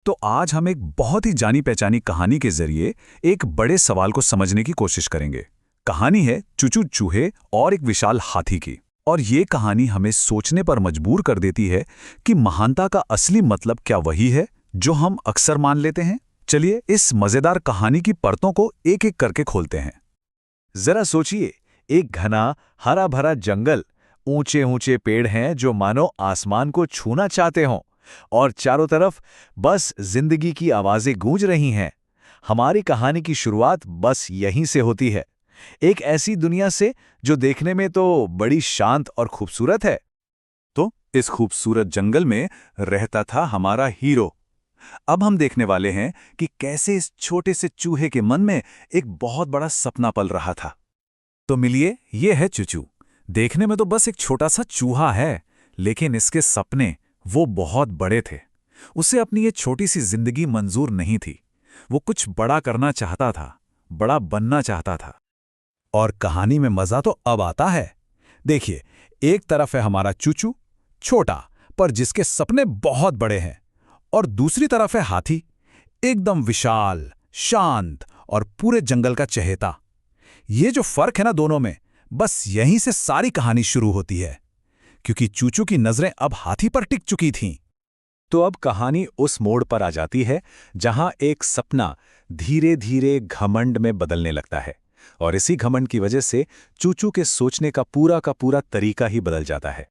तो आज हम एक बहुत ही जानी पहचानी कहानी के जरिए एक बड़े सवाल को समझने की कोशिश करेंगे। कहानी है चूचू चूहे और एक विशाल हाथी की। और ये कहानी हमें सोचने पर मजबूर कर देती है कि महानता का असली मतलब क्या वही है जो हम अक्सर मान लेते हैं। चलिए इस मजेदार कहानी की परतों को एक एक करके खोलते हैं। जरा सोचिए, एक घना हरा भरा जंगल, ऊंचे ऊंचे पेड़ हैं जो मानो आसमान को छूना चाहते हों, और चारों तरफ बस जिंदगी की आवाजें गूंज रही हैं। हमारी कहानी की शुरुआत बस यहीं से होती है, एक ऐसी दुनिया से जो देखने में तो बड़ी शांत और खूबसूरत है। तो इस खूबसूरत जंगल में रहता था हमारा हीरो। अब हम देखने वाले हैं कि कैसे इस छोटे से चूहे के मन में एक बहुत बड़ा सपना पल रहा था। तो मिलिए, ये है चूचू। देखने में तो बस एक छोटा सा चूहा है, लेकिन इसके सपने वो बहुत बड़े थे। उसे अपनी ये छोटी सी जिंदगी मंजूर नहीं थी। वो कुछ बड़ा करना चाहता था, बड़ा बनना चाहता था। और कहानी में मजा तो अब आता है। देखिए, एक तरफ है हमारा चूचू, छोटा पर जिसके सपने बहुत बड़े हैं, और दूसरी तरफ है हाथी, एकदम विशाल, शांत और पूरे जंगल का चहेता। ये जो फर्क है ना दोनों में, बस यहीं से सारी कहानी शुरू होती है, क्योंकि चूचू की नजरें अब हाथी पर टिक चुकी थीं। तो अब कहानी उस मोड़ पर आ जाती है जहां एक सपना धीरे धीरे घमंड में बदलने लगता है, और इसी घमंड की वजह से चूचू के सोचने का पूरा तरीका ही बदल जाता है।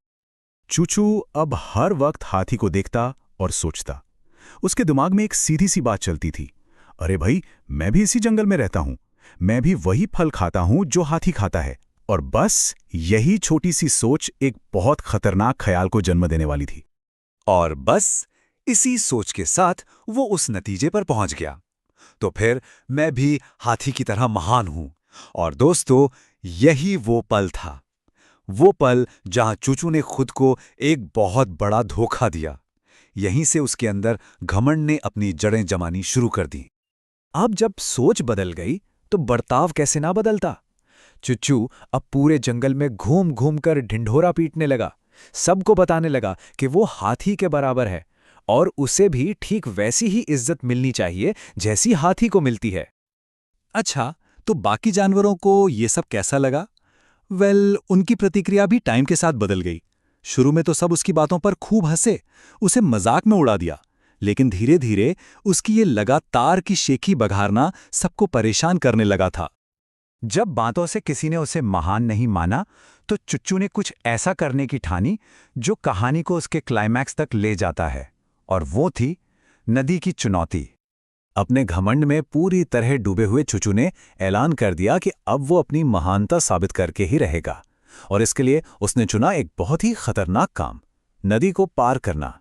चूचू अब हर वक्त हाथी को देखता और सोचता। उसके दिमाग में एक सीधी सी बात चलती थी, अरे भाई, मैं भी इसी जंगल में रहता हूं, मैं भी वही फल खाता हूं जो हाथी खाता है। और बस यही छोटी सी सोच एक बहुत खतरनाक ख्याल को जन्म देने वाली थी। और बस इसी सोच के साथ वो उस नतीजे पर पहुंच गया, तो फिर मैं भी हाथी की तरह महान हूं। और दोस्तों, यही वो पल था, वो पल जहां चूचू ने खुद को एक बहुत बड़ा धोखा दिया। यहीं से उसके अंदर घमंड ने अपनी जड़ें जमानी शुरू कर दी। अब जब सोच बदल गई तो बर्ताव कैसे ना बदलता। चूचू अब पूरे जंगल में घूम घूम कर ढिंढोरा पीटने लगा, सबको बताने लगा कि वो हाथी के बराबर है और उसे भी ठीक वैसी ही इज्जत मिलनी चाहिए जैसी हाथी को मिलती है। अच्छा, तो बाकी जानवरों को ये सब कैसा लगा? उनकी प्रतिक्रिया भी टाइम के साथ बदल गई। शुरू में तो सब उसकी बातों पर खूब हंसे, उसे मजाक में उड़ा दिया, लेकिन धीरे धीरे उसकी ये लगातार की शेखी बघारना सबको परेशान करने लगा था। जब बातों से किसी ने उसे महान नहीं माना, तो चुच्चू ने कुछ ऐसा करने की ठानी जो कहानी को उसके क्लाइमैक्स तक ले जाता है, और वो थी नदी की चुनौती। अपने घमंड में पूरी तरह डूबे हुए चूचू ने ऐलान कर दिया कि अब वो अपनी महानता साबित करके ही रहेगा, और इसके लिए उसने चुना एक बहुत ही खतरनाक काम, नदी को पार करना।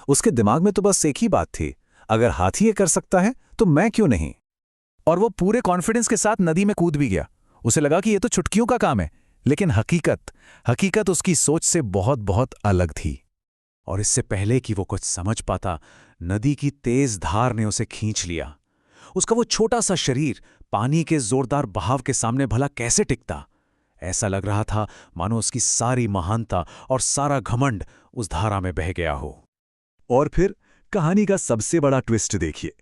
उसके दिमाग में तो बस एक ही बात थी, अगर हाथी ये कर सकता है तो मैं क्यों नहीं। और वो पूरे कॉन्फिडेंस के साथ नदी में कूद भी गया। उसे लगा कि ये तो चुटकियों का काम है, लेकिन हकीकत उसकी सोच से बहुत बहुत अलग थी। और इससे पहले कि वो कुछ समझ पाता, नदी की तेज धार ने उसे खींच लिया। उसका वो छोटा सा शरीर पानी के जोरदार बहाव के सामने भला कैसे टिकता। ऐसा लग रहा था मानो उसकी सारी महानता और सारा घमंड उस धारा में बह गया हो। और फिर कहानी का सबसे बड़ा ट्विस्ट देखिए,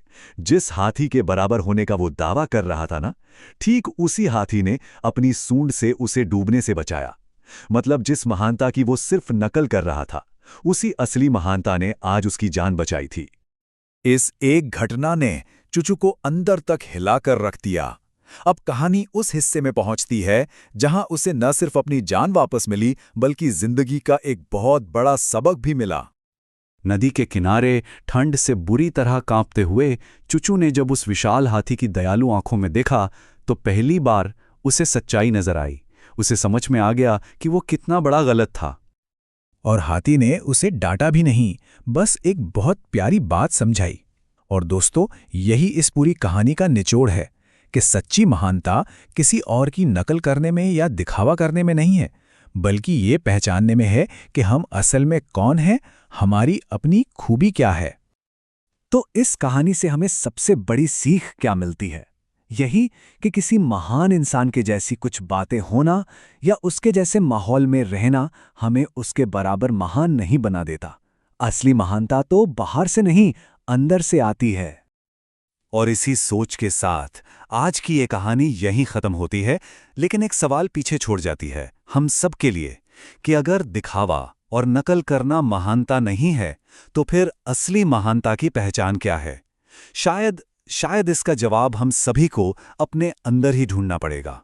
जिस हाथी के बराबर होने का वो दावा कर रहा था ना, ठीक उसी हाथी ने अपनी सूंड से उसे डूबने से बचाया। मतलब जिस महानता की वो सिर्फ नकल कर रहा था, उसी असली महानता ने आज उसकी जान बचाई थी। इस एक घटना ने चूचू को अंदर तक हिलाकर रख दिया। अब कहानी उस हिस्से में पहुंचती है जहां उसे न सिर्फ अपनी जान वापस मिली, बल्कि जिंदगी का एक बहुत बड़ा सबक भी मिला। नदी के किनारे ठंड से बुरी तरह कांपते हुए चूचू ने जब उस विशाल हाथी की दयालु आंखों में देखा, तो पहली बार उसे सच्चाई नजर आई। उसे समझ में आ गया कि वो कितना बड़ा गलत था। और हाथी ने उसे डांटा भी नहीं, बस एक बहुत प्यारी बात समझाई। और दोस्तों, यही इस पूरी कहानी का निचोड़ है कि सच्ची महानता किसी और की नकल करने में या दिखावा करने में नहीं है, बल्कि ये पहचानने में है कि हम असल में कौन हैं, हमारी अपनी खूबी क्या है। तो इस कहानी से हमें सबसे बड़ी सीख क्या मिलती है? यही कि किसी महान इंसान के जैसी कुछ बातें होना या उसके जैसे माहौल में रहना हमें उसके बराबर महान नहीं बना देता। असली महानता तो बाहर से नहीं, अंदर से आती है। और इसी सोच के साथ आज की ये कहानी यहीं खत्म होती है, लेकिन एक सवाल पीछे छोड़ जाती है हम सब के लिए कि अगर दिखावा और नकल करना महानता नहीं है, तो फिर असली महानता की पहचान क्या है? शायद इसका जवाब हम सभी को अपने अंदर ही ढूंढना पड़ेगा।